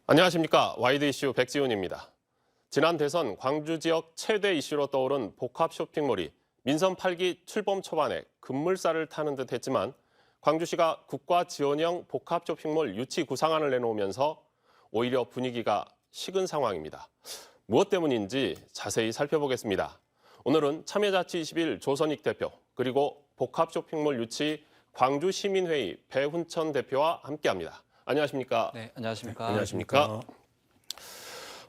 안녕하십니까. 와이드 이슈 백지훈입니다. 지난 대선 광주 지역 최대 이슈로 떠오른 복합 쇼핑몰이 민선 8기 출범 초반에 급물살을 타는 듯 했지만 광주시가 국가 지원형 복합 쇼핑몰 유치 구상안을 내놓으면서 오히려 분위기가 식은 상황입니다. 무엇 때문인지 자세히 살펴보겠습니다. 오늘은 참여자치21 조선익 대표 그리고 복합 쇼핑몰 유치 광주시민회의 배훈천 대표와 함께합니다. 안녕하십니까? 네, 안녕하십니까? 안녕하십니까?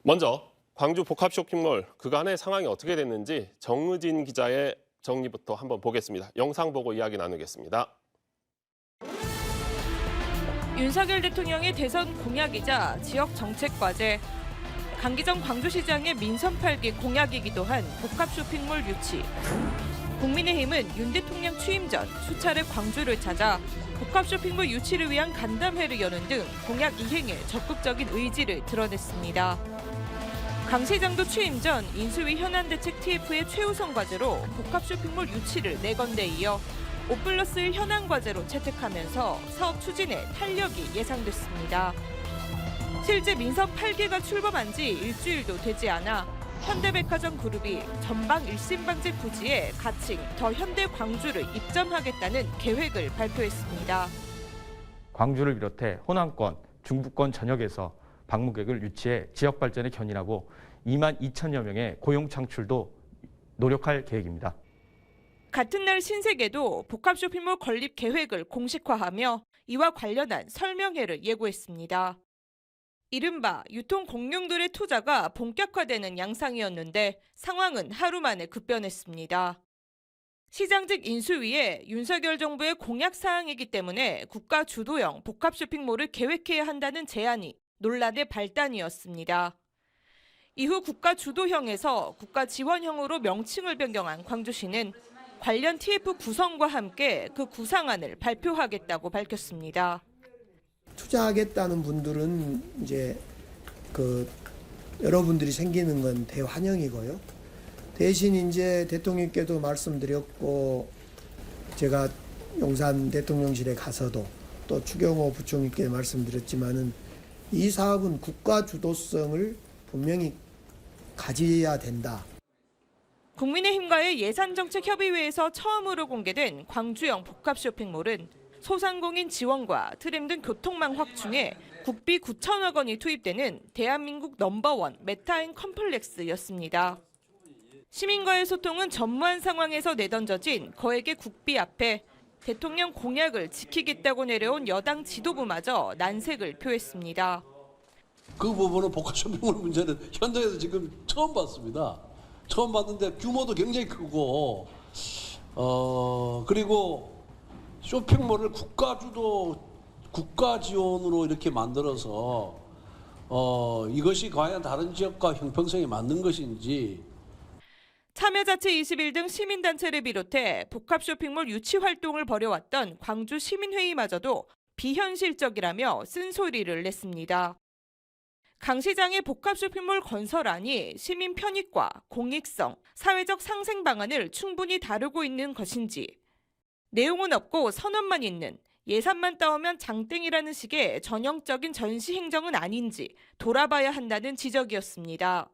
먼저 광주 복합 쇼핑몰 그간의 상황이 어떻게 됐는지 정의진 기자의 정리부터 한번 보겠습니다. 영상 보고 이야기 나누겠습니다. 윤석열 대통령의 대선 공약이자 지역 정책 과제, 강기정 광주시장의 민선 8기 공약이기도 한 복합 쇼핑몰 유치. 국민의힘은 윤 대통령 취임 전 수차례 광주를 찾아 복합 쇼핑몰 유치를 위한 간담회를 여는 등 공약 이행에 적극적인 의지를 드러냈습니다. 강 시장도 취임 전 인수위 현안 대책 TF의 최우선 과제로 복합 쇼핑몰 유치를 내건 데 이어 5+1 현안 과제로 채택하면서 사업 추진에 탄력이 예상됐습니다. 실제 민선 8기가 출범한 지 일주일도 되지 않아 현대백화점 그룹이 전방 일신방지 부지에 가칭 더 현대 광주를 입점하겠다는 계획을 발표했습니다. 광주를 비롯해 호남권, 중부권 전역에서 방문객을 유치해 지역 발전에 견인하고 2만 2천여 명의 고용 창출도 노력할 계획입니다. 같은 날 신세계도 복합 쇼핑몰 건립 계획을 공식화하며 이와 관련한 설명회를 예고했습니다. 이른바 유통 공룡들의 투자가 본격화되는 양상이었는데 상황은 하루 만에 급변했습니다. 시장직 인수위에 윤석열 정부의 공약 사항이기 때문에 국가 주도형 복합 쇼핑몰을 계획해야 한다는 제안이 논란의 발단이었습니다. 이후 국가 주도형에서 국가 지원형으로 명칭을 변경한 광주시는 관련 TF 구성과 함께 그 구상안을 발표하겠다고 밝혔습니다. 투자하겠다는 분들은 이제 여러분들이 생기는 건 대환영이고요. 대신 이제 대통령께도 말씀드렸고 제가 용산 대통령실에 가서도 또 추경호 부총리께 말씀드렸지만은 이 사업은 국가 주도성을 분명히 가져야 된다. 국민의힘과의 예산정책협의회에서 처음으로 공개된 광주형 복합 쇼핑몰은 소상공인 지원과 트램 등 교통망 확충에 국비 9천억 원이 투입되는 대한민국 넘버원 메타앤 컴플렉스였습니다. 시민과의 소통은 전무한 상황에서 내던져진 거액의 국비 앞에 대통령 공약을 지키겠다고 내려온 여당 지도부마저 난색을 표했습니다. 그 부분은 복합 쇼핑몰 문제는 현장에서 지금 처음 봤습니다. 처음 봤는데 규모도 굉장히 크고 그리고 쇼핑몰을 국가 주도, 국가 지원으로 이렇게 만들어서 이것이 과연 다른 지역과 형평성에 맞는 것인지. 참여자치 21 등 시민단체를 비롯해 복합 쇼핑몰 유치 활동을 벌여왔던 광주 시민회의마저도 비현실적이라며 쓴소리를 냈습니다. 강 시장의 복합 쇼핑몰 건설안이 시민 편익과 공익성, 사회적 상생 방안을 충분히 다루고 있는 것인지, 내용은 없고 선언만 있는 예산만 따오면 장땡이라는 식의 전형적인 전시 행정은 아닌지 돌아봐야 한다는 지적이었습니다.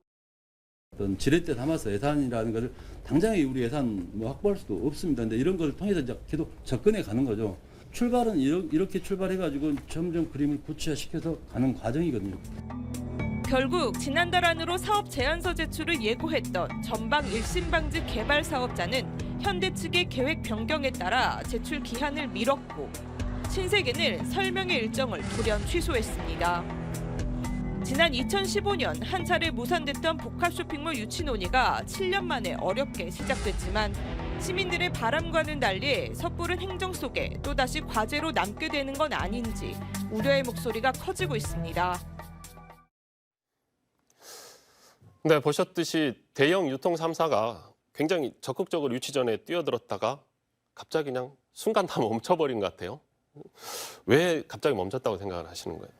어떤 지렛대 담아서 예산이라는 것을 당장에 우리 예산 확보할 수도 없습니다. 근데 이런 걸 통해서 이제 계속 접근해 가는 거죠. 출발은 이렇게 출발해가지고 점점 그림을 구체화시켜서 가는 과정이거든요. 결국 지난달 안으로 사업 제안서 제출을 예고했던 전방 일신방지 개발 사업자는 현대 측의 계획 변경에 따라 제출 기한을 미뤘고 신세계는 설명의 일정을 돌연 취소했습니다. 지난 2015년 한 차례 무산됐던 복합 쇼핑몰 유치 논의가 7년 만에 어렵게 시작됐지만 시민들의 바람과는 달리 섣부른 행정 속에 또다시 과제로 남게 되는 건 아닌지 우려의 목소리가 커지고 있습니다. 네, 보셨듯이 대형 유통 3사가 굉장히 적극적으로 유치전에 뛰어들었다가 갑자기 그냥 순간 다 멈춰버린 것 같아요. 왜 갑자기 멈췄다고 생각을 하시는 거예요?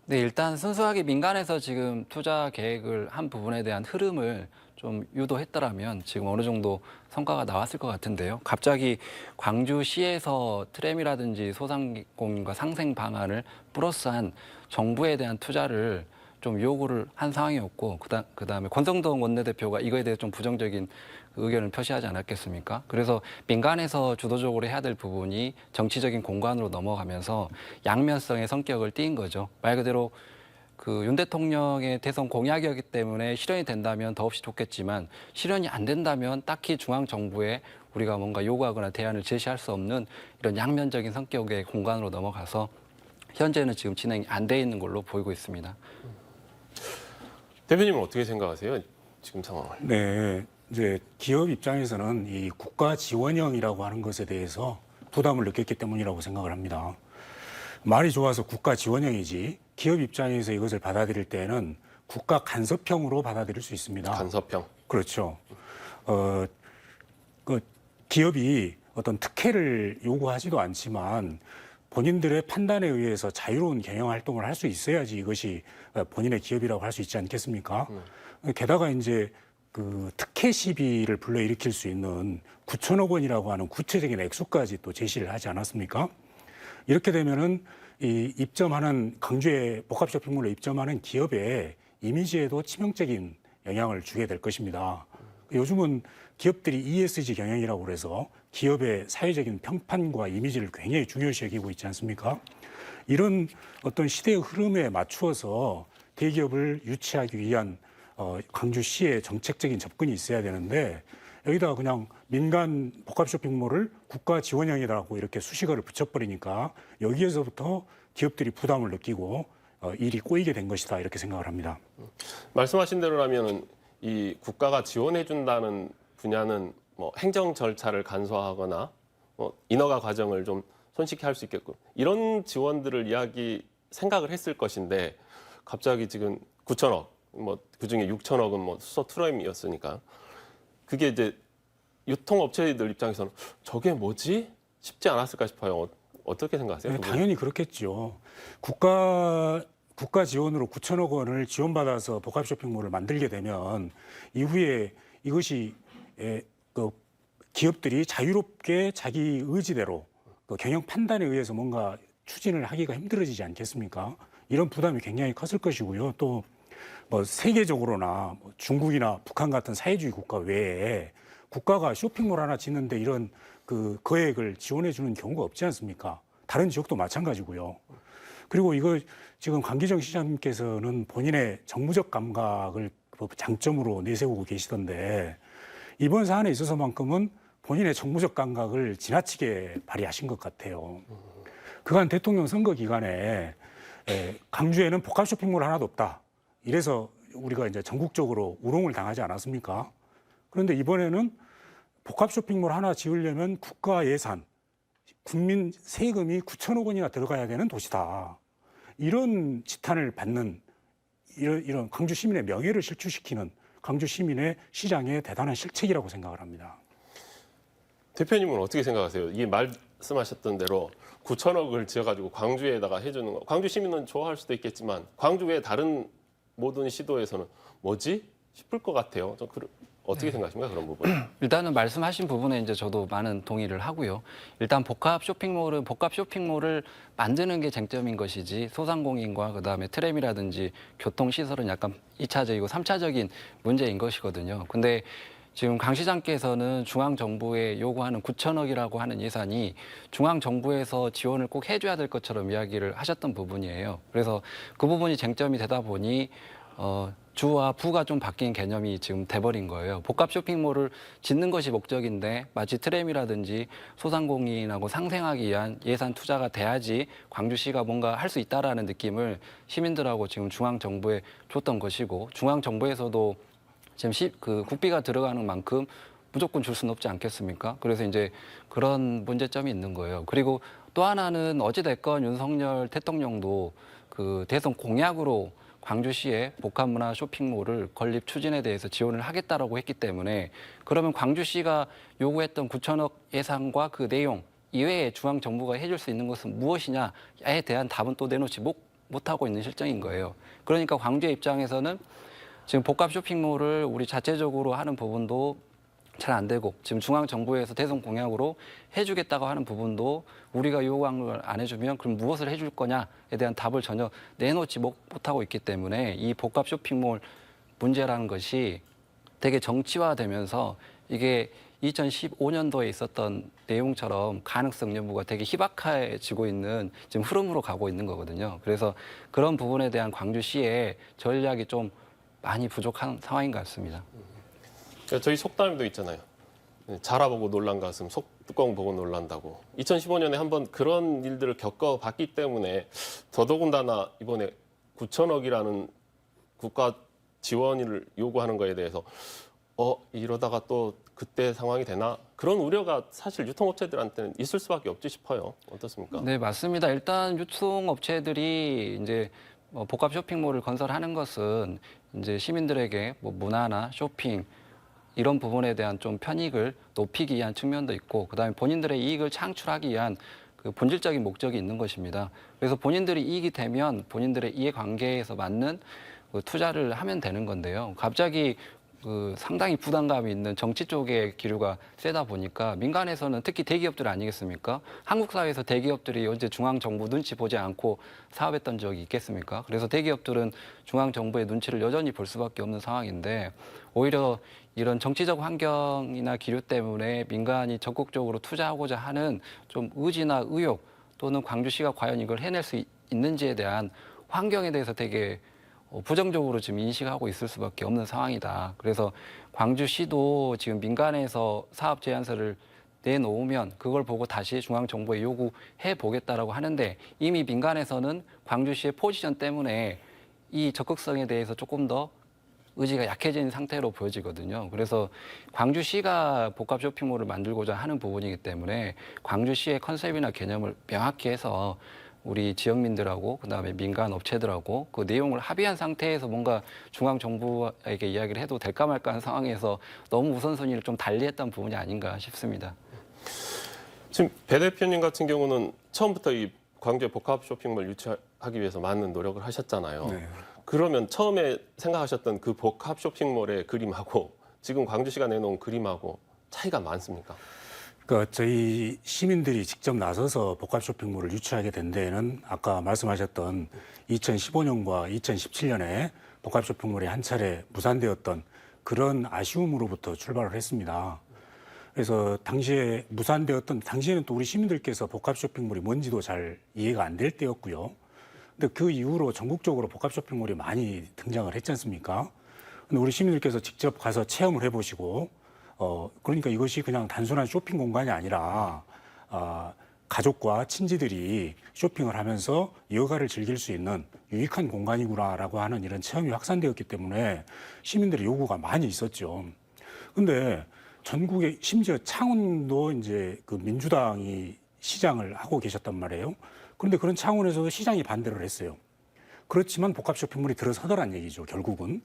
네, 일단 순수하게 민간에서 지금 투자 계획을 한 부분에 대한 흐름을 좀 유도했더라면 지금 어느 정도 성과가 나왔을 것 같은데요. 갑자기 광주시에서 트램이라든지 소상공인과 상생 방안을 플러스한 정부에 대한 투자를 좀 요구를 한 상황이었고 그다음에 권성동 원내대표가 이거에 대해 좀 부정적인 의견을 표시하지 않았겠습니까? 그래서 민간에서 주도적으로 해야 될 부분이 정치적인 공간으로 넘어가면서 양면성의 성격을 띈 거죠. 말 그대로 그 윤 대통령의 대선 공약이었기 때문에 실현이 된다면 더없이 좋겠지만 실현이 안 된다면 딱히 중앙 정부에 우리가 뭔가 요구하거나 대안을 제시할 수 없는 이런 양면적인 성격의 공간으로 넘어가서 현재는 지금 진행이 안 돼 있는 걸로 보이고 있습니다. 대표님은 어떻게 생각하세요? 지금 상황을. 네, 이제 기업 입장에서는 이 국가 지원형이라고 하는 것에 대해서 부담을 느꼈기 때문이라고 생각을 합니다. 말이 좋아서 국가 지원형이지 기업 입장에서 이것을 받아들일 때는 국가 간섭형으로 받아들일 수 있습니다. 간섭형. 그렇죠. 그 기업이 어떤 특혜를 요구하지도 않지만 본인들의 판단에 의해서 자유로운 경영 활동을 할 수 있어야지 이것이 본인의 기업이라고 할 수 있지 않겠습니까? 게다가 이제 그 특혜 시비를 불러일으킬 수 있는 9천억 원이라고 하는 구체적인 액수까지 또 제시를 하지 않았습니까? 이렇게 되면은 이 입점하는 광주에 복합 쇼핑몰로 입점하는 기업의 이미지에도 치명적인 영향을 주게 될 것입니다. 요즘은 기업들이 ESG 경영이라고 그래서 기업의 사회적인 평판과 이미지를 굉장히 중요시 여기고 있지 않습니까? 이런 어떤 시대의 흐름에 맞추어서 대기업을 유치하기 위한 광주시의 정책적인 접근이 있어야 되는데 여기다가 그냥 민간 복합 쇼핑몰을 국가 지원형이라고 이렇게 수식어를 붙여버리니까 여기에서부터 기업들이 부담을 느끼고 일이 꼬이게 된 것이다 이렇게 생각을 합니다. 말씀하신 대로라면 이 국가가 지원해준다는 분야는 뭐 행정 절차를 간소화하거나 뭐 인허가 과정을 좀 손쉽게 할 수 있게끔 이런 지원들을 생각을 했을 것인데 갑자기 지금 9천억, 뭐 그중에 6천억은 뭐 수소 트램이었으니까 그게 이제 유통업체들 입장에서는 저게 뭐지? 쉽지 않았을까 싶어요. 어떻게 생각하세요? 네, 당연히 그렇겠죠. 국가 지원으로 9천억 원을 지원받아서 복합 쇼핑몰을 만들게 되면 이후에 이것이 그 기업들이 자유롭게 자기 의지대로 그 경영 판단에 의해서 뭔가 추진을 하기가 힘들어지지 않겠습니까? 이런 부담이 굉장히 컸을 것이고요. 또 뭐 세계적으로나 뭐 중국이나 북한 같은 사회주의 국가 외에 국가가 쇼핑몰 하나 짓는데 이런 그 거액을 지원해 주는 경우가 없지 않습니까? 다른 지역도 마찬가지고요. 그리고 이거 지금 강기정 시장님께서는 본인의 정무적 감각을 장점으로 내세우고 계시던데 이번 사안에 있어서만큼은 본인의 정무적 감각을 지나치게 발휘하신 것 같아요. 그간 대통령 선거 기간에 광주에는 복합 쇼핑몰 하나도 없다. 이래서 우리가 이제 전국적으로 우롱을 당하지 않았습니까? 그런데 이번에는 복합 쇼핑몰 하나 지으려면 국가 예산, 국민 세금이 9천억 원이나 들어가야 되는 도시다. 이런 지탄을 받는 이런 광주 시민의 명예를 실추시키는 광주 시민의 시장의 대단한 실책이라고 생각을 합니다. 대표님은 어떻게 생각하세요? 이 말씀하셨던 대로 9천억을 지어가지고 광주에다가 해주는 거. 광주 시민은 좋아할 수도 있겠지만 광주 외 다른 모든 시도에서는 뭐지? 싶을 것 같아요. 어떻게 생각하십니까? 그런 부분. 일단은 말씀하신 부분에 이제 저도 많은 동의를 하고요. 일단 복합 쇼핑몰을 만드는 게 쟁점인 것이지 소상공인과 그다음에 트램이라든지 교통시설은 약간 2차적이고 3차적인 문제인 것이거든요. 근데 지금 강 시장께서는 중앙정부에 요구하는 9천억이라고 하는 예산이 중앙정부에서 지원을 꼭 해줘야 될 것처럼 이야기를 하셨던 부분이에요. 그래서 그 부분이 쟁점이 되다 보니 주와 부가 좀 바뀐 개념이 지금 돼버린 거예요. 복합 쇼핑몰을 짓는 것이 목적인데 마치 트램이라든지 소상공인하고 상생하기 위한 예산 투자가 돼야지 광주시가 뭔가 할 수 있다라는 느낌을 시민들하고 지금 중앙정부에 줬던 것이고 중앙정부에서도 지금 국비가 들어가는 만큼 무조건 줄 수는 없지 않겠습니까? 그래서 이제 그런 문제점이 있는 거예요. 그리고 또 하나는 어찌됐건 윤석열 대통령도 그 대선 공약으로 광주시에 복합문화 쇼핑몰을 건립 추진에 대해서 지원을 하겠다라고 했기 때문에 그러면 광주시가 요구했던 9천억 예산과 그 내용 이외에 중앙정부가 해줄 수 있는 것은 무엇이냐에 대한 답은 또 내놓지 못하고 있는 실정인 거예요. 그러니까 광주의 입장에서는 지금 복합 쇼핑몰을 우리 자체적으로 하는 부분도 잘 안 되고 지금 중앙정부에서 대선 공약으로 해주겠다고 하는 부분도 우리가 요구한 걸 안 해주면 그럼 무엇을 해줄 거냐에 대한 답을 전혀 내놓지 못하고 있기 때문에 이 복합 쇼핑몰 문제라는 것이 되게 정치화되면서 이게 2015년도에 있었던 내용처럼 가능성 여부가 되게 희박해지고 있는 지금 흐름으로 가고 있는 거거든요. 그래서 그런 부분에 대한 광주시의 전략이 좀 많이 부족한 상황인 것 같습니다. 그러니까 저희 속담도 있잖아요. 자라보고 놀란 가슴, 속뚜껑 보고 놀란다고. 2015년에 한번 그런 일들을 겪어봤기 때문에 더더군다나 이번에 9천억이라는 국가 지원을 요구하는 거에 대해서 이러다가 또 그때 상황이 되나? 그런 우려가 사실 유통업체들한테는 있을 수밖에 없지 싶어요. 어떻습니까? 네, 맞습니다. 일단 유통업체들이 이제 복합 쇼핑몰을 건설하는 것은 이제 시민들에게 뭐 문화나 쇼핑 이런 부분에 대한 좀 편익을 높이기 위한 측면도 있고 그다음에 본인들의 이익을 창출하기 위한 그 본질적인 목적이 있는 것입니다. 그래서 본인들이 이익이 되면 본인들의 이해관계에서 맞는 그 투자를 하면 되는 건데요. 갑자기 그 상당히 부담감이 있는 정치 쪽의 기류가 세다 보니까 민간에서는 특히 대기업들 아니겠습니까? 한국 사회에서 대기업들이 언제 중앙 정부 눈치 보지 않고 사업했던 적이 있겠습니까? 그래서 대기업들은 중앙 정부의 눈치를 여전히 볼 수밖에 없는 상황인데 오히려 이런 정치적 환경이나 기류 때문에 민간이 적극적으로 투자하고자 하는 좀 의지나 의욕 또는 광주시가 과연 이걸 해낼 수 있는지에 대한 환경에 대해서 되게 부정적으로 지금 인식하고 있을 수밖에 없는 상황이다. 그래서 광주시도 지금 민간에서 사업 제안서를 내놓으면 그걸 보고 다시 중앙정부에 요구해 보겠다라고 하는데 이미 민간에서는 광주시의 포지션 때문에 이 적극성에 대해서 조금 더 의지가 약해진 상태로 보여지거든요. 그래서 광주시가 복합 쇼핑몰을 만들고자 하는 부분이기 때문에 광주시의 컨셉이나 개념을 명확히 해서 우리 지역민들하고 그다음에 민간 업체들하고 그 내용을 합의한 상태에서 뭔가 중앙 정부에게 이야기를 해도 될까 말까 하는 상황에서 너무 우선순위를 좀 달리했던 부분이 아닌가 싶습니다. 지금 배 대표님 같은 경우는 처음부터 이 광주의 복합 쇼핑몰 유치하기 위해서 많은 노력을 하셨잖아요. 네. 그러면 처음에 생각하셨던 그 복합 쇼핑몰의 그림하고 지금 광주시가 내놓은 그림하고 차이가 많습니까? 그러니까 저희 시민들이 직접 나서서 복합 쇼핑몰을 유치하게 된 데에는 아까 말씀하셨던 2015년과 2017년에 복합 쇼핑몰이 한 차례 무산되었던 그런 아쉬움으로부터 출발을 했습니다. 그래서 당시에 무산되었던 당시에는 또 우리 시민들께서 복합 쇼핑몰이 뭔지도 잘 이해가 안 될 때였고요. 근데 그 이후로 전국적으로 복합 쇼핑몰이 많이 등장을 했지 않습니까? 근데 우리 시민들께서 직접 가서 체험을 해보시고 그러니까 이것이 그냥 단순한 쇼핑 공간이 아니라 가족과 친지들이 쇼핑을 하면서 여가를 즐길 수 있는 유익한 공간이구나라고 하는 이런 체험이 확산되었기 때문에 시민들의 요구가 많이 있었죠. 근데 전국에 심지어 창원도 이제 그 민주당이 시장을 하고 계셨단 말이에요. 그런데 그런 창원에서도 시장이 반대를 했어요. 그렇지만 복합 쇼핑몰이 들어서더란 얘기죠, 결국은.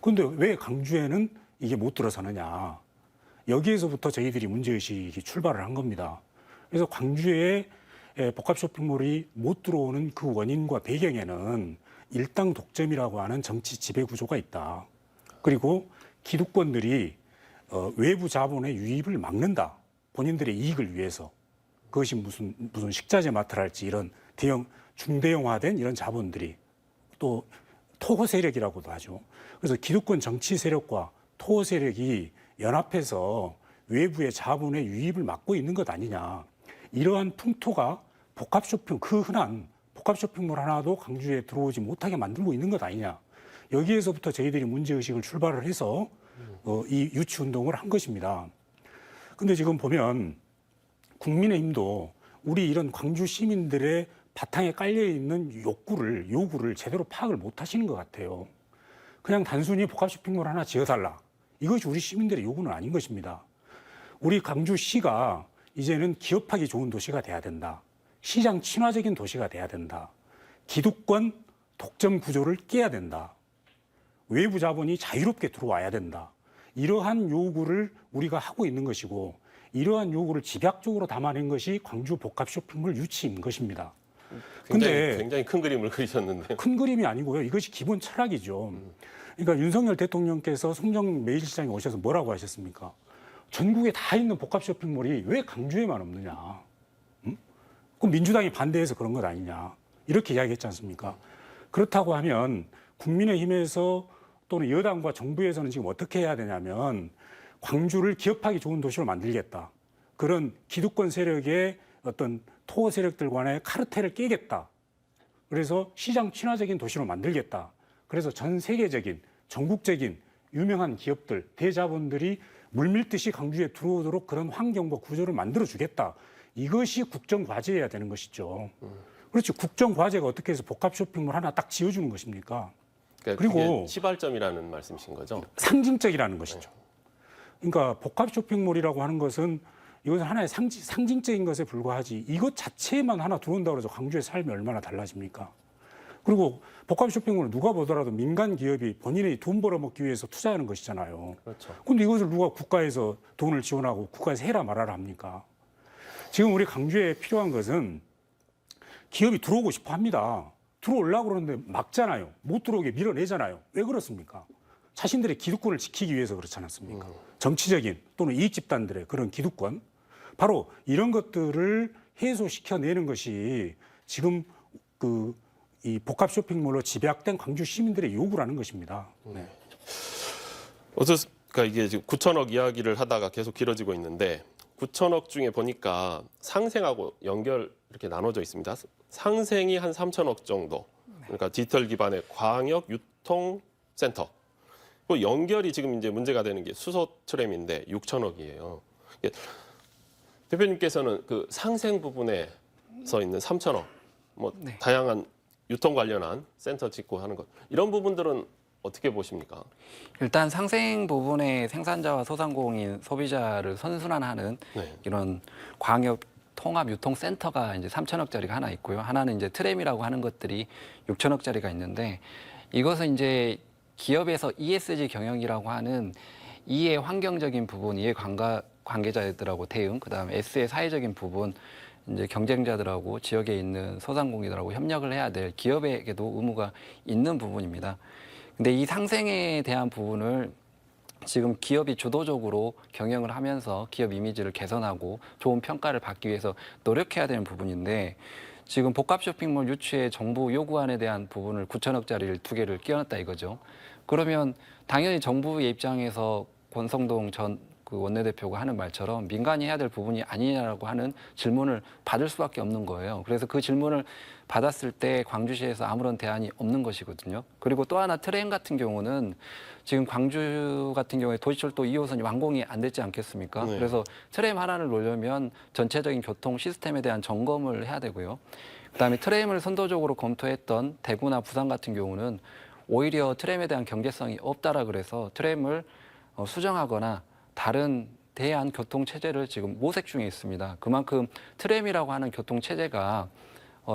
그런데 왜 광주에는 이게 못 들어서느냐. 여기에서부터 저희들이 문제의식이 출발을 한 겁니다. 그래서 광주에 복합 쇼핑몰이 못 들어오는 그 원인과 배경에는 일당 독점이라고 하는 정치 지배 구조가 있다. 그리고 기득권들이 외부 자본의 유입을 막는다. 본인들의 이익을 위해서. 그것이 무슨 식자재 마트랄지 이런 중대형화된 이런 자본들이 또 토호 세력이라고도 하죠. 그래서 기득권 정치 세력과 토호 세력이 연합해서 외부의 자본의 유입을 막고 있는 것 아니냐. 이러한 풍토가 복합 쇼핑, 그 흔한 복합 쇼핑몰 하나도 광주에 들어오지 못하게 만들고 있는 것 아니냐. 여기에서부터 저희들이 문제의식을 출발을 해서 이 유치 운동을 한 것입니다. 근데 지금 보면 국민의힘도 우리 이런 광주 시민들의 바탕에 깔려있는 요구를 제대로 파악을 못 하시는 것 같아요. 그냥 단순히 복합 쇼핑몰 하나 지어달라. 이것이 우리 시민들의 요구는 아닌 것입니다. 우리 광주시가 이제는 기업하기 좋은 도시가 돼야 된다. 시장 친화적인 도시가 돼야 된다. 기득권 독점 구조를 깨야 된다. 외부 자본이 자유롭게 들어와야 된다. 이러한 요구를 우리가 하고 있는 것이고 이러한 요구를 집약적으로 담아낸 것이 광주 복합 쇼핑몰 유치인 것입니다. 굉장히 큰 그림을 그리셨는데요. 큰 그림이 아니고요. 이것이 기본 철학이죠. 그러니까 윤석열 대통령께서 송정 매일시장에 오셔서 뭐라고 하셨습니까? 전국에 다 있는 복합 쇼핑몰이 왜 광주에만 없느냐? 응? 그럼 민주당이 반대해서 그런 것 아니냐? 이렇게 이야기했지 않습니까? 그렇다고 하면 국민의힘에서 또는 여당과 정부에서는 지금 어떻게 해야 되냐면 광주를 기업하기 좋은 도시로 만들겠다. 그런 기득권 세력의 어떤 토호 세력들 간의 카르텔을 깨겠다. 그래서 시장 친화적인 도시로 만들겠다. 그래서 전 세계적인, 전국적인 유명한 기업들, 대자본들이 물밀듯이 광주에 들어오도록 그런 환경과 구조를 만들어주겠다. 이것이 국정과제여야 되는 것이죠. 그렇지. 국정과제가 어떻게 해서 복합 쇼핑몰 하나 딱 지어주는 것입니까? 그러니까 그리고 그게 시발점이라는 말씀이신 거죠? 상징적이라는 것이죠. 그러니까 복합 쇼핑몰이라고 하는 것은 이것은 하나의 상징적인 것에 불과하지 이것 자체만 하나 들어온다고 해서 광주의 삶이 얼마나 달라집니까? 그리고 복합 쇼핑몰을 누가 보더라도 민간 기업이 본인이 돈 벌어먹기 위해서 투자하는 것이잖아요. 그렇죠. 근데 이것을 누가 국가에서 돈을 지원하고 국가에서 해라 말아라 합니까? 지금 우리 광주에 필요한 것은 기업이 들어오고 싶어 합니다. 들어오려고 그러는데 막잖아요. 못 들어오게 밀어내잖아요. 왜 그렇습니까? 자신들의 기득권을 지키기 위해서 그렇지 않았습니까? 정치적인 또는 이익 집단들의 그런 기득권. 바로 이런 것들을 해소시켜내는 것이 지금 이 복합 쇼핑몰로 집약된 광주 시민들의 요구라는 것입니다. 네. 그러니까 이게 지금 9천억 이야기를 하다가 계속 길어지고 있는데 9천억 중에 보니까 상생하고 연결 이렇게 나눠져 있습니다. 상생이 한 3천억 정도. 그러니까 디지털 기반의 광역 유통센터. 그 연결이 지금 이제 문제가 되는 게 수소 트램인데 6천억이에요. 대표님께서는 그 상생 부분에서 있는 3천억, 뭐 네. 다양한 유통 관련한 센터 짓고 하는 것 이런 부분들은 어떻게 보십니까? 일단 상생 부분의 생산자와 소상공인 소비자를 선순환하는 네. 이런 광역 통합 유통센터가 이제 3천억짜리가 하나 있고요. 하나는 이제 트램이라고 하는 것들이 6천억짜리가 있는데 이것은 이제 기업에서 ESG 경영이라고 하는 E의 환경적인 부분, E의 관계자들하고 대응, 그다음에 S의 사회적인 부분, 이제 경쟁자들하고 지역에 있는 소상공인들하고 협력을 해야 될 기업에게도 의무가 있는 부분입니다. 근데 이 상생에 대한 부분을 지금 기업이 주도적으로 경영을 하면서 기업 이미지를 개선하고 좋은 평가를 받기 위해서 노력해야 되는 부분인데 지금 복합 쇼핑몰 유치에 정부 요구안에 대한 부분을 9천억짜리를 2개를 끼워놨다 이거죠. 그러면 당연히 정부의 입장에서 권성동 전 그 원내대표가 하는 말처럼 민간이 해야 될 부분이 아니냐라고 하는 질문을 받을 수밖에 없는 거예요. 그래서 그 질문을 받았을 때 광주시에서 아무런 대안이 없는 것이거든요. 그리고 또 하나 트램 같은 경우는 지금 광주 같은 경우에 도시철도 2호선이 완공이 안 됐지 않겠습니까? 네. 그래서 트램 하나를 놓으려면 전체적인 교통 시스템에 대한 점검을 해야 되고요. 그다음에 트램을 선도적으로 검토했던 대구나 부산 같은 경우는 오히려 트램에 대한 경제성이 없다라 그래서 트램을 수정하거나 다른 대안 교통 체제를 지금 모색 중에 있습니다. 그만큼 트램이라고 하는 교통 체제가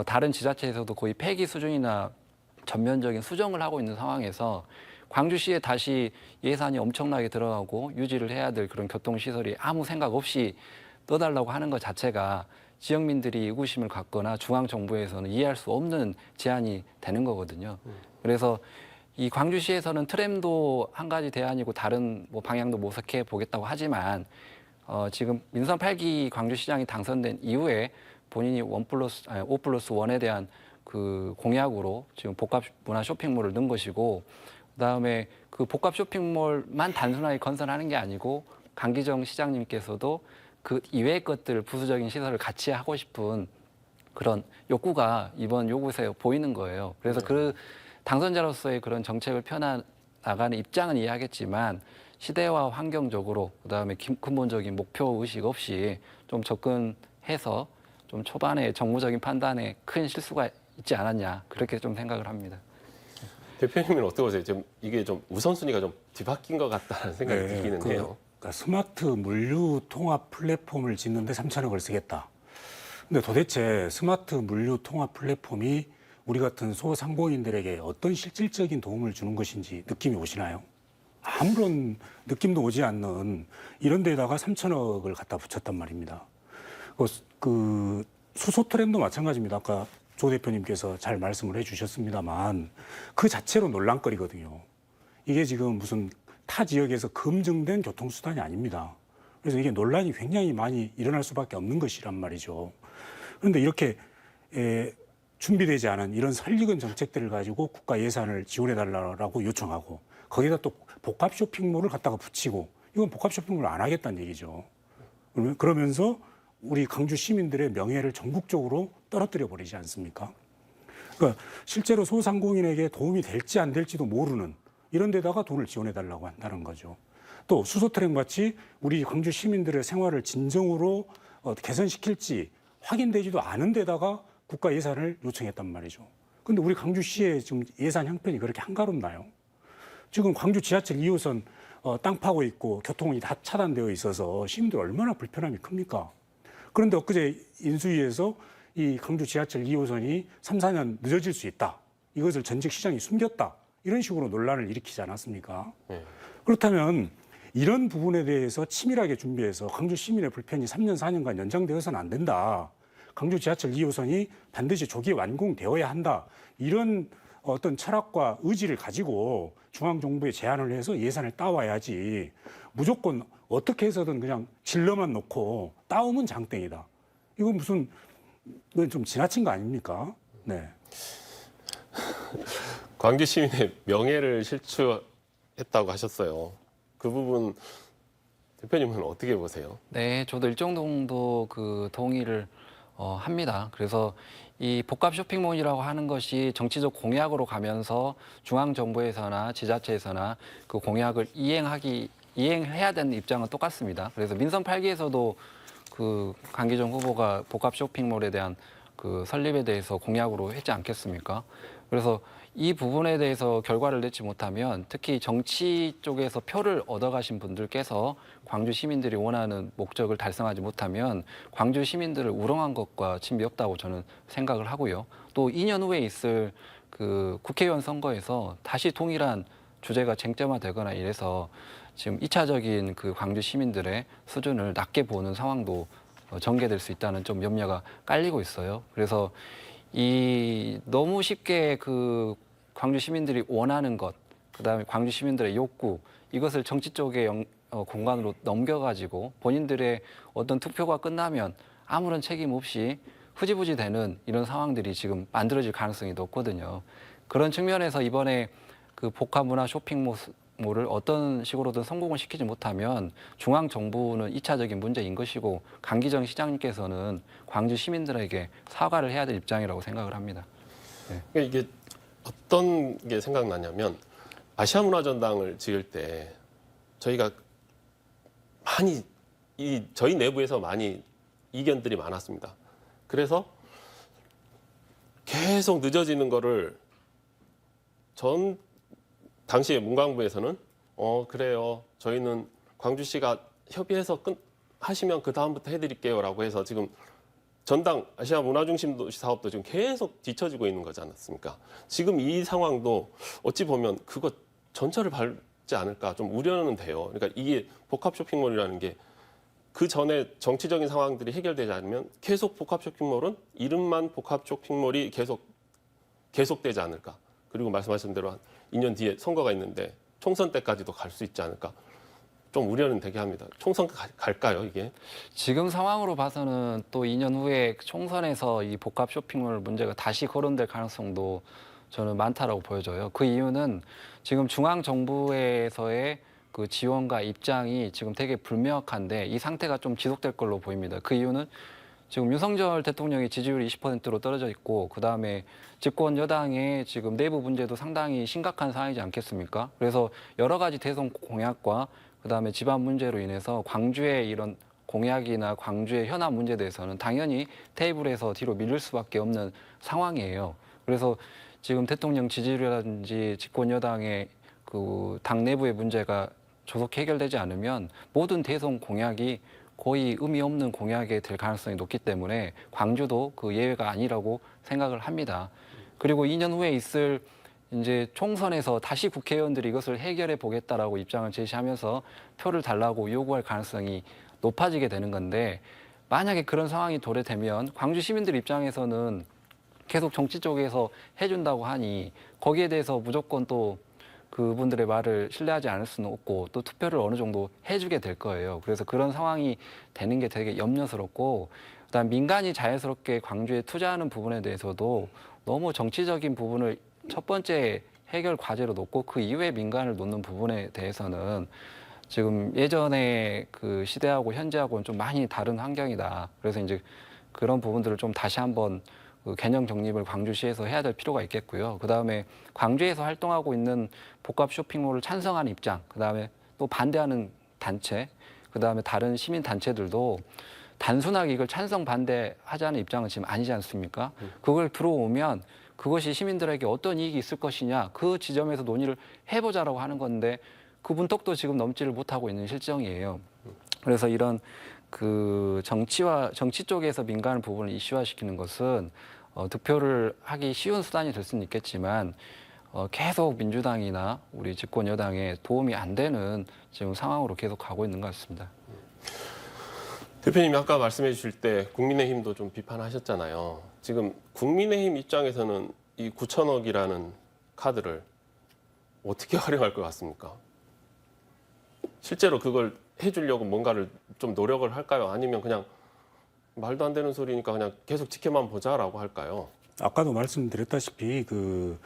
다른 지자체에서도 거의 폐기 수준이나 전면적인 수정을 하고 있는 상황에서 광주시에 다시 예산이 엄청나게 들어가고 유지를 해야 될 그런 교통시설이 아무 생각 없이 떠달라고 하는 것 자체가 지역민들이 의구심을 갖거나 중앙정부에서는 이해할 수 없는 제안이 되는 거거든요. 그래서 이 광주시에서는 트램도 한 가지 대안이고 다른 뭐 방향도 모색해 보겠다고 하지만 지금 민선 8기 광주시장이 당선된 이후에 본인이 5+1에 대한 그 공약으로 지금 복합 문화 쇼핑몰을 넣은 것이고 그다음에 그 복합 쇼핑몰만 단순하게 건설하는 게 아니고 강기정 시장님께서도 그 이외의 것들 부수적인 시설을 같이 하고 싶은 그런 욕구가 이번 요구서에 보이는 거예요. 그래서 그 당선자로서의 그런 정책을 펴나가는 입장은 이해하겠지만 시대와 환경적으로 그다음에 근본적인 목표 의식 없이 좀 접근해서 좀 초반에 정무적인 판단에 큰 실수가 있지 않았냐 그렇게 좀 생각을 합니다. 대표님은 어떻게 보세요? 지금 이게 좀 우선순위가 좀 뒤바뀐 것 같다는 생각이 들기는 해요. 그러니까 스마트 물류 통합 플랫폼을 짓는데 3천억을 쓰겠다. 근데 도대체 스마트 물류 통합 플랫폼이 우리 같은 소상공인들에게 어떤 실질적인 도움을 주는 것인지 느낌이 오시나요? 아무런 느낌도 오지 않는 이런 데다가 3천억을 갖다 붙였단 말입니다. 그 수소 트램도 마찬가지입니다. 아까 조 대표님께서 잘 말씀을 해주셨습니다만 그 자체로 논란거리거든요. 이게 지금 무슨 타 지역에서 검증된 교통수단이 아닙니다. 그래서 이게 논란이 굉장히 많이 일어날 수밖에 없는 것이란 말이죠. 그런데 이렇게 준비되지 않은 이런 설익은 정책들을 가지고 국가 예산을 지원해달라고 요청하고 거기다 또 복합 쇼핑몰을 갖다가 붙이고 이건 복합 쇼핑몰을 안 하겠다는 얘기죠. 그러면서 우리 광주 시민들의 명예를 전국적으로 떨어뜨려 버리지 않습니까? 그러니까 실제로 소상공인에게 도움이 될지 안 될지도 모르는 이런 데다가 돈을 지원해달라고 한다는 거죠. 또 수소트랙 마치 우리 광주 시민들의 생활을 진정으로 개선시킬지 확인되지도 않은 데다가 국가 예산을 요청했단 말이죠. 그런데 우리 광주시의 지금 예산 형편이 그렇게 한가롭나요? 지금 광주 지하철 2호선 땅 파고 있고 교통이 다 차단되어 있어서 시민들 얼마나 불편함이 큽니까? 그런데 엊그제 인수위에서 이 광주 지하철 2호선이 3, 4년 늦어질 수 있다. 이것을 전직 시장이 숨겼다. 이런 식으로 논란을 일으키지 않았습니까? 그렇다면 이런 부분에 대해서 치밀하게 준비해서 광주 시민의 불편이 3년, 4년간 연장되어서는 안 된다. 광주 지하철 2호선이 반드시 조기에 완공되어야 한다. 이런 어떤 철학과 의지를 가지고 중앙정부에 제안을 해서 예산을 따와야지 무조건 어떻게 해서든 그냥 질러만 놓고 따오면 장땡이다. 이건 무슨 좀 지나친 거 아닙니까? 네. 광주 시민의 명예를 실추했다고 하셨어요. 그 부분 대표님은 어떻게 보세요? 네, 저도 일정 정도 그 동의를 합니다. 그래서 이 복합 쇼핑몰이라고 하는 것이 정치적 공약으로 가면서 중앙정부에서나 지자체에서나 그 공약을 이행해야 되는 입장은 똑같습니다. 그래서 민선 8기에서도 그 강기정 후보가 복합 쇼핑몰에 대한 그 설립에 대해서 공약으로 했지 않겠습니까? 그래서 이 부분에 대해서 결과를 내지 못하면 특히 정치 쪽에서 표를 얻어가신 분들께서 광주 시민들이 원하는 목적을 달성하지 못하면 광주 시민들을 우롱한 것과 진비 없다고 저는 생각을 하고요. 또 2년 후에 있을 그 국회의원 선거에서 다시 동일한 주제가 쟁점화되거나 이래서 지금 2차적인 그 광주 시민들의 수준을 낮게 보는 상황도 전개될 수 있다는 좀 염려가 깔리고 있어요. 그래서 이 너무 쉽게 그 광주 시민들이 원하는 것, 그다음에 광주 시민들의 욕구 이것을 정치 쪽의 공간으로 넘겨가지고 본인들의 어떤 투표가 끝나면 아무런 책임 없이 흐지부지 되는 이런 상황들이 지금 만들어질 가능성이 높거든요. 그런 측면에서 이번에 그 복합문화 쇼핑몰을 어떤 식으로든 성공을 시키지 못하면 중앙 정부는 2차적인 문제인 것이고 강기정 시장님께서는 광주 시민들에게 사과를 해야 될 입장이라고 생각을 합니다. 그러니까 이게 어떤 게 생각나냐면 아시아 문화전당을 지을 때 저희가 많이 저희 내부에서 많이 이견들이 많았습니다. 그래서 계속 늦어지는 거를 당시에 문광부에서는 그래요. 저희는 광주시가 협의해서 하시면 그 다음부터 해드릴게요라고 해서 지금 전당 아시아 문화중심도시 사업도 지금 계속 뒤처지고 있는 거지 않았습니까? 지금 이 상황도 어찌 보면 그거 전철을 밟지 않을까 좀 우려는 돼요. 그러니까 이게 복합 쇼핑몰이라는 게 그 전에 정치적인 상황들이 해결되지 않으면 계속 복합 쇼핑몰은 이름만 복합 쇼핑몰이 계속되지 않을까. 그리고 말씀하신 대로 한 2년 뒤에 선거가 있는데 총선 때까지도 갈 수 있지 않을까. 좀 우려는 되게 합니다. 총선 갈까요, 이게? 지금 상황으로 봐서는 또 2년 후에 총선에서 이 복합 쇼핑몰 문제가 다시 거론될 가능성도 저는 많다라고 보여져요. 그 이유는 지금 중앙 정부에서의 그 지원과 입장이 지금 되게 불명확한데 이 상태가 좀 지속될 걸로 보입니다. 그 이유는 지금 윤석열 대통령의 지지율이 20%로 떨어져 있고 그다음에 집권 여당의 지금 내부 문제도 상당히 심각한 상황이지 않겠습니까? 그래서 여러 가지 대선 공약과 그다음에 집안 문제로 인해서 광주의 이런 공약이나 광주의 현안 문제에 대해서는 당연히 테이블에서 뒤로 밀릴 수밖에 없는 상황이에요. 그래서 지금 대통령 지지율이라든지 집권 여당의 그 당 내부의 문제가 조속 해결되지 않으면 모든 대선 공약이 거의 의미 없는 공약이 될 가능성이 높기 때문에 광주도 그 예외가 아니라고 생각을 합니다. 그리고 2년 후에 있을 이제 총선에서 다시 국회의원들이 이것을 해결해 보겠다라고 입장을 제시하면서 표를 달라고 요구할 가능성이 높아지게 되는 건데 만약에 그런 상황이 도래되면 광주 시민들 입장에서는 계속 정치 쪽에서 해준다고 하니 거기에 대해서 무조건 또 그분들의 말을 신뢰하지 않을 수는 없고 또 투표를 어느 정도 해주게 될 거예요. 그래서 그런 상황이 되는 게 되게 염려스럽고 그다음 민간이 자연스럽게 광주에 투자하는 부분에 대해서도 너무 정치적인 부분을 첫 번째 해결 과제로 놓고 그 이후에 민간을 놓는 부분에 대해서는 지금 예전에 그 시대하고 현재하고는 좀 많이 다른 환경이다. 그래서 이제 그런 부분들을 좀 다시 한번 그 개념 정립을 광주시에서 해야 될 필요가 있겠고요. 그다음에 광주에서 활동하고 있는 복합 쇼핑몰을 찬성하는 입장, 그다음에 또 반대하는 단체, 그다음에 다른 시민 단체들도 단순하게 이걸 찬성 반대하자는 입장은 지금 아니지 않습니까? 그걸 들어오면 그것이 시민들에게 어떤 이익이 있을 것이냐 그 지점에서 논의를 해보자라고 하는 건데 그 분턱도 지금 넘지를 못하고 있는 실정이에요. 그래서 이런 그 정치 쪽에서 민간 부분을 이슈화시키는 것은 득표를 하기 쉬운 수단이 될 수는 있겠지만 계속 민주당이나 우리 집권 여당에 도움이 안 되는 지금 상황으로 계속 가고 있는 것 같습니다. 대표님이 아까 말씀해 주실 때 국민의힘도 좀 비판하셨잖아요. 지금 국민의힘 입장에서는 이 9천억이라는 카드를 어떻게 활용할 것 같습니까? 실제로 그걸 해주려고 뭔가를 좀 노력을 할까요? 아니면 그냥 말도 안 되는 소리니까 그냥 계속 지켜만 보자라고 할까요? 아까도 말씀드렸다시피 그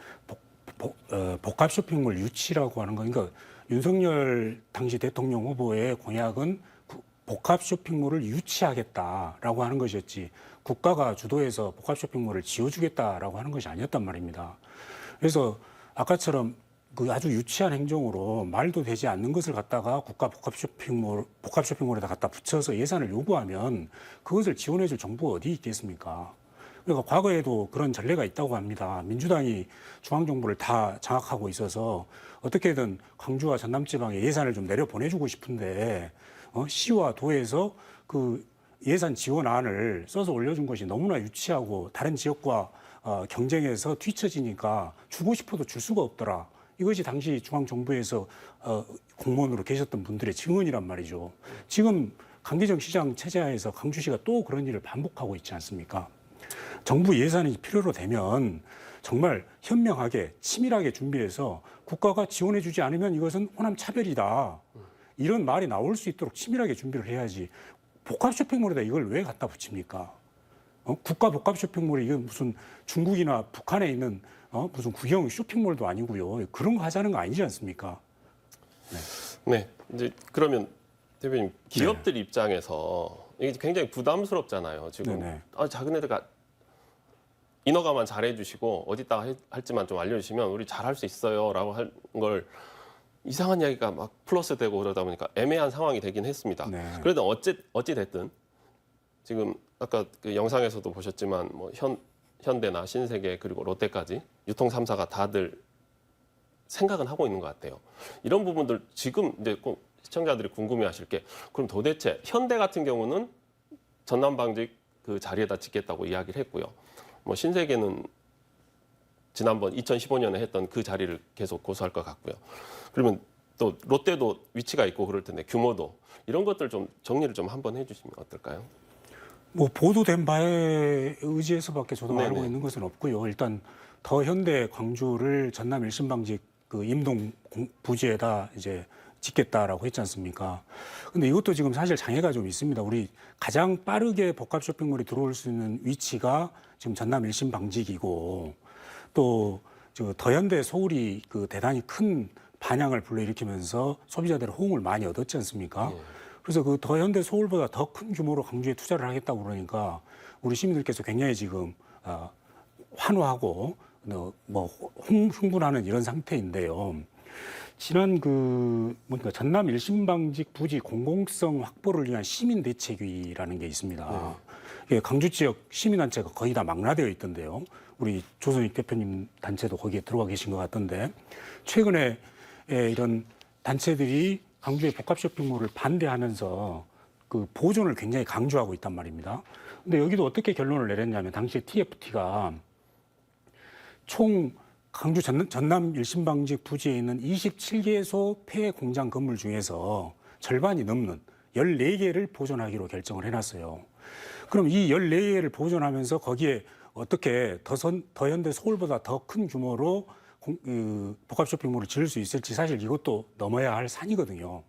복합 쇼핑몰 유치라고 하는 거, 그러니까 윤석열 당시 대통령 후보의 공약은 복합 쇼핑몰을 유치하겠다라고 하는 것이었지 국가가 주도해서 복합 쇼핑몰을 지어주겠다라고 하는 것이 아니었단 말입니다. 그래서 아까처럼 그 아주 유치한 행정으로 말도 되지 않는 것을 갖다가 국가 복합 쇼핑몰에다 갖다 붙여서 예산을 요구하면 그것을 지원해줄 정부가 어디 있겠습니까? 그러니까 과거에도 그런 전례가 있다고 합니다. 민주당이 중앙정부를 다 장악하고 있어서 어떻게든 광주와 전남지방에 예산을 좀 내려 보내주고 싶은데 시와 도에서 그 예산 지원안을 써서 올려준 것이 너무나 유치하고 다른 지역과 경쟁해서 뒤처지니까 주고 싶어도 줄 수가 없더라. 이것이 당시 중앙정부에서 공무원으로 계셨던 분들의 증언이란 말이죠. 지금 강기정 시장 체제하에서 광주시가 또 그런 일을 반복하고 있지 않습니까? 정부 예산이 필요로 되면 정말 현명하게 치밀하게 준비해서 국가가 지원해주지 않으면 이것은 호남 차별이다. 이런 말이 나올 수 있도록 치밀하게 준비를 해야지 복합 쇼핑몰에다 이걸 왜 갖다 붙입니까? 국가 복합 쇼핑몰이 이건 무슨 중국이나 북한에 있는 무슨 구형 쇼핑몰도 아니고요. 그런 거 하자는 거 아니지 않습니까? 네, 이제 그러면 대표님 기업들 입장에서 이게 굉장히 부담스럽잖아요. 지금 네네. 작은 애들가 인허가만 잘해주시고 어디다가 할지만 좀 알려주시면 우리 잘할 수 있어요라고 할 걸 이상한 이야기가 막 플러스되고 그러다 보니까 애매한 상황이 되긴 했습니다. 네. 그래도 어찌 됐든 지금 아까 그 영상에서도 보셨지만 뭐 현대나 신세계 그리고 롯데까지 유통 3사가 다들 생각은 하고 있는 것 같아요. 이런 부분들 지금 이제 꼭 시청자들이 궁금해하실 게 그럼 도대체 현대 같은 경우는 전남방직 그 자리에다 짓겠다고 이야기를 했고요. 뭐 신세계는 지난번 2015년에 했던 그 자리를 계속 고수할 것 같고요. 그러면 또 롯데도 위치가 있고 그럴 텐데 규모도 이런 것들 좀 정리를 좀 한번 해주시면 어떨까요? 뭐 보도된 바에 의지해서밖에 저도 네네. 알고 있는 것은 없고요. 일단 더 현대 광주를 전남 일신방직 그 임동 부지에다 이제 짓겠다라고 했지 않습니까? 근데 이것도 지금 사실 장애가 좀 있습니다. 우리 가장 빠르게 복합 쇼핑몰이 들어올 수 있는 위치가 지금 전남 일신방직이고 또 더 현대 서울이 그 대단히 큰 반향을 불러일으키면서 소비자들의 호응을 많이 얻었지 않습니까? 그래서 그 더 현대 서울보다 더 큰 규모로 광주에 투자를 하겠다고 그러니까 우리 시민들께서 굉장히 지금 환호하고 뭐 흥분하는 이런 상태인데요. 지난 뭡니까 전남 일신방직 부지 공공성 확보를 위한 시민 대책위라는 게 있습니다. 예, 광주 지역 시민단체가 거의 다 망라되어 있던데요. 우리 조선익 대표님 단체도 거기에 들어가 계신 것 같던데 최근에 이런 단체들이 광주의 복합 쇼핑몰을 반대하면서 그 보존을 굉장히 강조하고 있단 말입니다. 근데 여기도 어떻게 결론을 내렸냐면 당시에 TFT가 총 광주 전남 일신방직 부지에 있는 27개소 폐 공장 건물 중에서 절반이 넘는 14개를 보존하기로 결정을 해놨어요. 그럼 이 14개를 보존하면서 거기에 어떻게 더 현대 서울보다 더 큰 규모로 복합 쇼핑몰을 지을 수 있을지 사실 이것도 넘어야 할 산이거든요.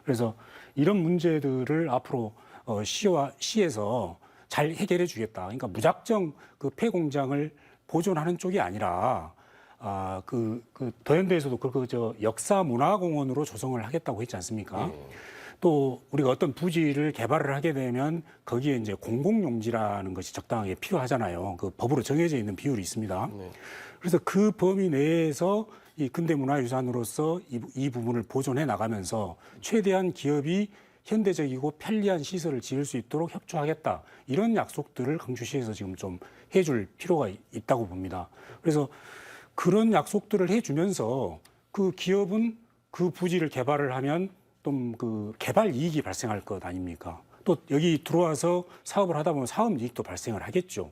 그래서 이런 문제들을 앞으로 시에서 잘 해결해 주겠다. 그러니까 무작정 그 폐공장을 보존하는 쪽이 아니라 더현대에서도 역사문화공원으로 조성을 하겠다고 했지 않습니까? 또 우리가 어떤 부지를 개발을 하게 되면 거기에 이제 공공용지라는 것이 적당하게 필요하잖아요. 그 법으로 정해져 있는 비율이 있습니다. 그래서 그 범위 내에서 이 근대문화유산으로서 이 부분을 보존해 나가면서 최대한 기업이 현대적이고 편리한 시설을 지을 수 있도록 협조하겠다. 이런 약속들을 강주시에서 지금 좀 해줄 필요가 있다고 봅니다. 그래서 그런 약속들을 해주면서 그 기업은 그 부지를 개발을 하면 좀 그 개발 이익이 발생할 것 아닙니까? 또 여기 들어와서 사업을 하다 보면 사업 이익도 발생을 하겠죠.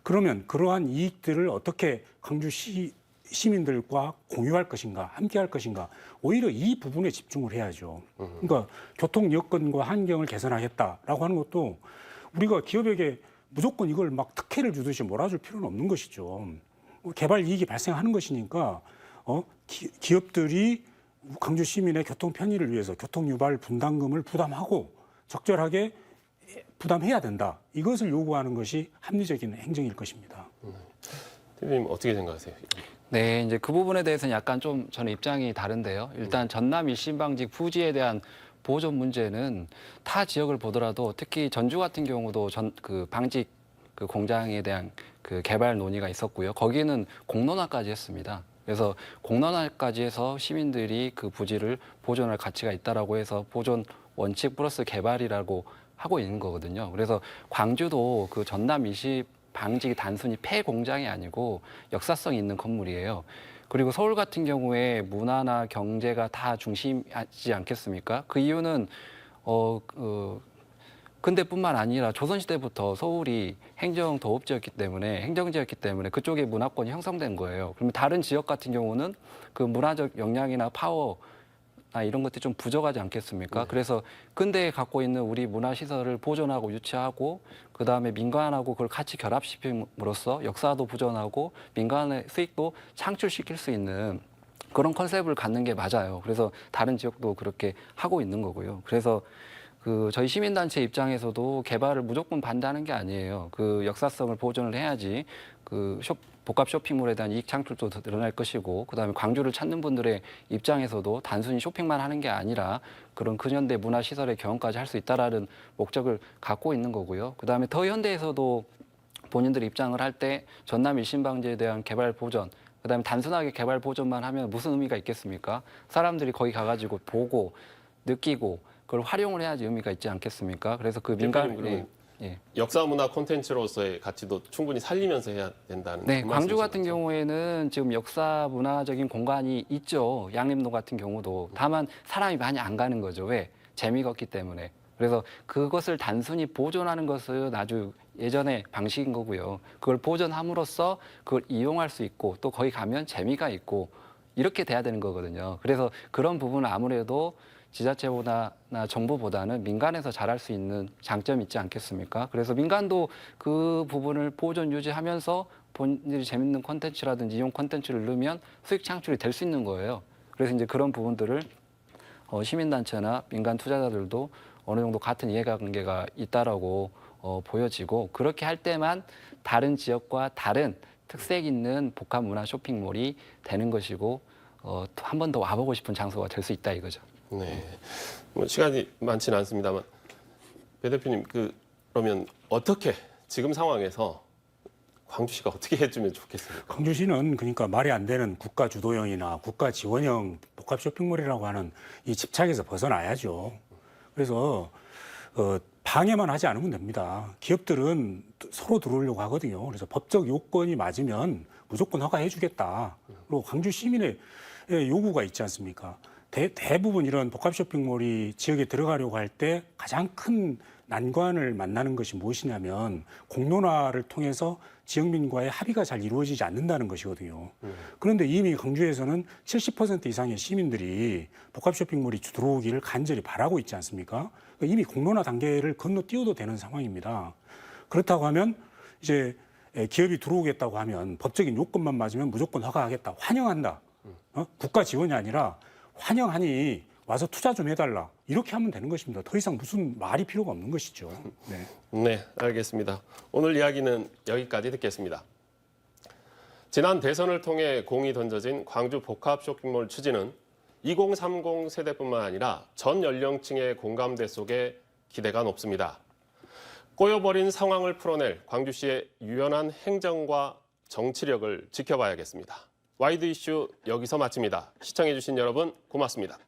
그러면 그러한 이익들을 어떻게 강주시 시민들과 공유할 것인가, 함께 할 것인가, 오히려 이 부분에 집중을 해야죠. 그러니까 교통 여건과 환경을 개선하겠다라고 하는 것도 우리가 기업에게 무조건 이걸 막 특혜를 주듯이 몰아줄 필요는 없는 것이죠. 개발 이익이 발생하는 것이니까 기업들이 강주 시민의 교통 편의를 위해서 교통 유발 분담금을 부담하고 적절하게 부담해야 된다. 이것을 요구하는 것이 합리적인 행정일 것입니다. 대표님 어떻게 생각하세요? 네, 이제 그 부분에 대해서는 약간 좀 저는 입장이 다른데요. 일단 전남 일신방직 부지에 대한 보존 문제는 타 지역을 보더라도 특히 전주 같은 경우도 그 방직 그 공장에 대한 그 개발 논의가 있었고요. 거기는 공론화까지 했습니다. 그래서 공론화까지 해서 시민들이 그 부지를 보존할 가치가 있다라고 해서 보존 원칙 플러스 개발이라고 하고 있는 거거든요. 그래서 광주도 그 전남 일시방직이 단순히 폐공장이 아니고 역사성 있는 건물이에요. 그리고 서울 같은 경우에 문화나 경제가 다 중심이지 않겠습니까? 그 이유는 근대뿐만 아니라 조선시대부터 서울이 행정지였기 때문에 그쪽에 문화권이 형성된 거예요. 그러면 다른 지역 같은 경우는 그 문화적 역량이나 파워나 이런 것들이 좀 부족하지 않겠습니까? 그래서 근대에 갖고 있는 우리 문화시설을 보존하고 유치하고 그다음에 민간하고 그걸 같이 결합시킴으로써 역사도 보존하고 민간의 수익도 창출시킬 수 있는 그런 컨셉을 갖는 게 맞아요. 그래서 다른 지역도 그렇게 하고 있는 거고요. 그래서 그 저희 시민단체 입장에서도 개발을 무조건 반대하는 게 아니에요. 그 역사성을 보존을 해야지 그 복합 쇼핑몰에 대한 이익 창출도 더 늘어날 것이고 그다음에 광주를 찾는 분들의 입장에서도 단순히 쇼핑만 하는 게 아니라 그런 근현대 문화시설의 경험까지 할 수 있다라는 목적을 갖고 있는 거고요. 그다음에 더 현대에서도 본인들이 입장을 할 때 전남 일신방지에 대한 개발 보전 그다음에 단순하게 개발 보전만 하면 무슨 의미가 있겠습니까? 사람들이 거기 가가지고 보고 느끼고 그걸 활용을 해야지 의미가 있지 않겠습니까? 그래서 그 민간 역사 문화 콘텐츠로서의 가치도 충분히 살리면서 해야 된다는 네, 그 광주 같은 말씀이신 거죠? 경우에는 지금 역사 문화적인 공간이 있죠. 양림동 같은 경우도. 다만 사람이 많이 안 가는 거죠. 왜? 재미가 없기 때문에. 그래서 그것을 단순히 보존하는 것은 아주 예전의 방식인 거고요. 그걸 보존함으로써 그걸 이용할 수 있고 또 거기 가면 재미가 있고 이렇게 돼야 되는 거거든요. 그래서 그런 부분은 아무래도 지자체보다 정부보다는 민간에서 잘할 수 있는 장점이 있지 않겠습니까? 그래서 민간도 그 부분을 보존 유지하면서 본인들이 재밌는 콘텐츠라든지 이용 콘텐츠를 넣으면 수익 창출이 될 수 있는 거예요. 그래서 이제 그런 부분들을 시민단체나 민간 투자자들도 어느 정도 같은 이해관계가 있다라고 보여지고 그렇게 할 때만 다른 지역과 다른 특색 있는 복합 문화 쇼핑몰이 되는 것이고 한 번 더 와보고 싶은 장소가 될 수 있다 이거죠. 네, 뭐 시간이 많지는 않습니다만 배 대표님 그러면 어떻게 지금 상황에서 광주시가 어떻게 해주면 좋겠습니까? 광주시는 그러니까 말이 안 되는 국가 주도형이나 국가 지원형 복합 쇼핑몰이라고 하는 이 집착에서 벗어나야죠. 그래서 방해만 하지 않으면 됩니다. 기업들은 서로 들어오려고 하거든요. 그래서 법적 요건이 맞으면 무조건 허가해 주겠다. 그리고 광주 시민의 요구가 있지 않습니까? 대부분 이런 복합 쇼핑몰이 지역에 들어가려고 할 때 가장 큰 난관을 만나는 것이 무엇이냐면 공론화를 통해서 지역민과의 합의가 잘 이루어지지 않는다는 것이거든요. 그런데 이미 광주에서는 70% 이상의 시민들이 복합 쇼핑몰이 들어오기를 간절히 바라고 있지 않습니까? 이미 공론화 단계를 건너뛰어도 되는 상황입니다. 그렇다고 하면 이제 기업이 들어오겠다고 하면 법적인 요건만 맞으면 무조건 허가하겠다. 환영한다. 국가 지원이 아니라 환영하니 와서 투자 좀 해달라. 이렇게 하면 되는 것입니다. 더 이상 무슨 말이 필요가 없는 것이죠. 네. 네, 알겠습니다. 오늘 이야기는 여기까지 듣겠습니다. 지난 대선을 통해 공이 던져진 광주 복합 쇼핑몰 추진은 2030 세대뿐만 아니라 전 연령층의 공감대 속에 기대가 높습니다. 꼬여버린 상황을 풀어낼 광주시의 유연한 행정과 정치력을 지켜봐야겠습니다. 와이드 이슈 여기서 마칩니다. 시청해주신 여러분 고맙습니다.